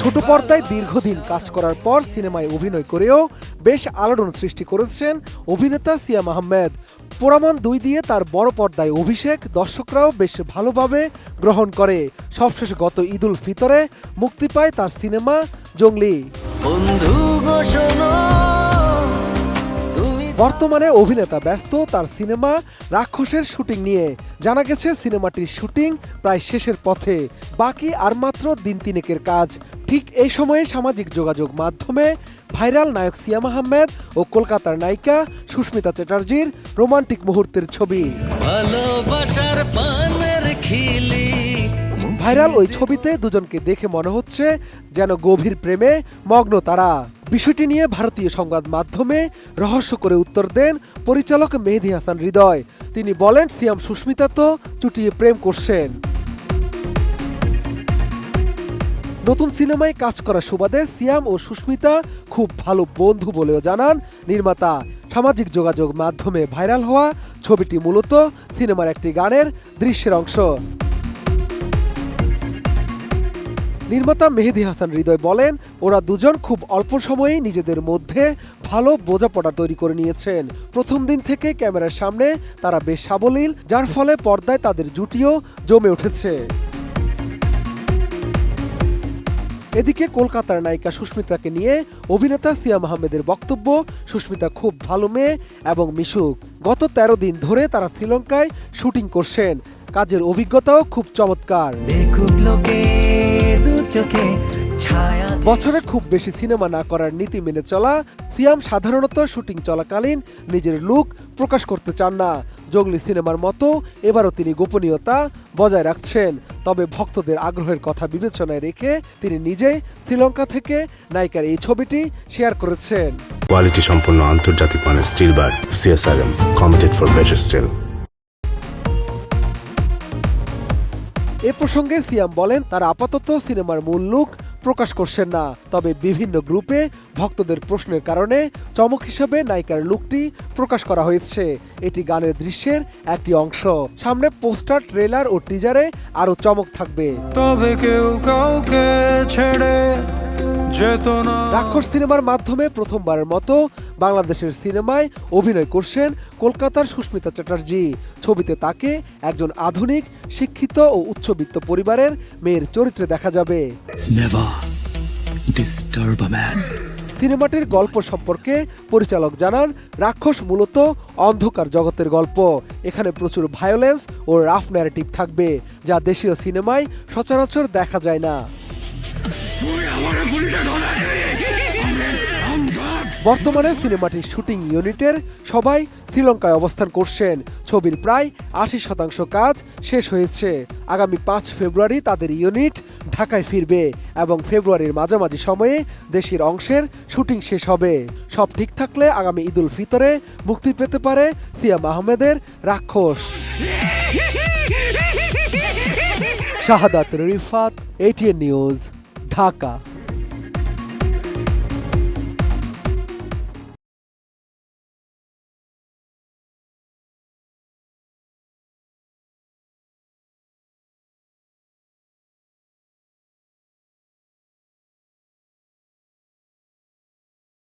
ছোট পর্দায় দীর্ঘদিন কাজ করার পর সিনেমায় অভিনয় করেও বেশ আলোড়ন সৃষ্টি করেছেন অভিনেতা সিয়াম আহমেদ। পোড়ামান 2 দিয়ে তার বড় পর্দায় অভিষেক দর্শকরাও বেশ ভালোভাবে গ্রহণ করে। সবশেষে গত ঈদুল ফিতরে মুক্তি পায় তার সিনেমা জঙ্গলি। বর্তমানে অভিনেতা ব্যস্ত তার সিনেমা রাক্ষসের শুটিং নিয়ে। জানা গেছে সিনেমাটির শুটিং প্রায় শেষের পথে, বাকি আর মাত্র দিন 3 কাজ। ঠিক এই সময়ে সামাজিক যোগাযোগ মাধ্যমে ভাইরাল নায়ক সিয়াম আহমেদ ও কলকাতার নায়িকা সুস্মিতা চ্যাটার্জির রোমান্টিক মুহূর্তের ছবি। ভাইরাল ওই ছবিতে দুজনকে দেখে মনে হচ্ছে যেন গভীর প্রেমে মগ্ন তারা। বিষয়টি নিয়ে ভারতীয় সংবাদ মাধ্যমে রহস্য করে উত্তর দেন পরিচালক মেহেদী হাসান হৃদয়। তিনি বলেন, সিয়াম সুস্মিতা তো চুটিয়ে প্রেম করছেন। নতুন সিনেমায় কাজ করা সুবাদে সিয়াম ও সুস্মিতা খুব ভালো বন্ধু বলেও জানান নির্মাতা। সামাজিক যোগাযোগ মাধ্যমে ভাইরাল হওয়া ছবিটি মূলত সিনেমার একটি গানের দৃশ্যের অংশ। নির্মাতা মেহেদী হাসান হৃদয় বলেন, ওরা দুজন খুব অল্প সময়েই নিজেদের মধ্যে ভালো বোঝাপড়া তৈরি করে নিয়েছেন। প্রথম দিন থেকে ক্যামেরার সামনে তারা বেশ সাবলীল, যার ফলে পর্দায় তাদের জুটিও জমে উঠেছে। এদিকে কলকাতার নায়িকা সুস্মিতাকে নিয়ে অভিনেতা সিয়াম আহমেদের বক্তব্য, সুস্মিতা খুব ভালো মেয়ে এবং মিশুক। গত 13 দিন ধরে তারা শ্রীলঙ্কায় শুটিং করছেন। কাজের অভিজ্ঞতাও খুব চমৎকার। বছরে খুব বেশি সিনেমা না করার নীতি মেনে চলা সিয়াম সাধারণত শুটিং চলাকালীন নিজের লুক প্রকাশ করতে চান না। জঙ্গলি সিনেমার মতো এবারও তিনি গোপনীয়তা বজায় রাখছেন। তবে ভক্তদের আগ্রহের কথা বিবেচনায় রেখে তিনি নিজেই শ্রীলঙ্কা থেকে নায়িকার এই ছবিটি শেয়ার করেছেন। কোয়ালিটি সম্পন্ন আন্তর্জাতিক মানের steel bar CSRM, committed for better steel. এ প্রসঙ্গে সিয়াম বলেন, তারা আপাতত সিনেমার মূল লুক প্রকাশ করছেন না। তবে বিভিন্ন গ্রুপে ভক্তদের প্রশ্নের কারণে চমক হিসেবে নায়িকার লুকটি প্রকাশ করা হয়েছে। এটি গানের দৃশ্যের একটি অংশ। সামনে পোস্টার, ট্রেলার ও টিজারে আরো চমক থাকবে। তবে কেউ কাউকে ছেড়ে যেত না। রাক্ষস সিনেমার মাধ্যমে প্রথমবারের মতো বাংলাদেশের সিনেমায় অভিনয় করছেন কলকাতার সুস্মিতা চ্যাটার্জি। ছবিতে তাকে একজন আধুনিক, শিক্ষিত ও উচ্চবিত্ত পরিবারের মেয়ের চরিত্রে দেখা যাবে। সিনেমাটির গল্প সম্পর্কে পরিচালক জানান, রাক্ষস মূলত অন্ধকার জগতের গল্প। এখানে প্রচুর ভায়োলেন্স ও রাফ ন্যারেটিভ থাকবে, যা দেশীয় সিনেমায় সচরাচর দেখা যায় না। বর্তমানে সিনেমাটির শুটিং ইউনিটের সবাই শ্রীলঙ্কায় অবস্থান করছেন। ছবির প্রায় 80% কাজ শেষ হয়েছে। আগামী 5 ফেব্রুয়ারি তাদের ইউনিট ঢাকায় ফিরবে এবং ফেব্রুয়ারির মাঝামাঝি সময়ে দেশের অংশের শুটিং শেষ হবে। সব ঠিক থাকলে আগামী ঈদুল ফিতরে মুক্তি পেতে পারে সিয়াম আহমেদের রাক্ষস। শাহাদাত রিফাত, ATN নিউজ, ঢাকা।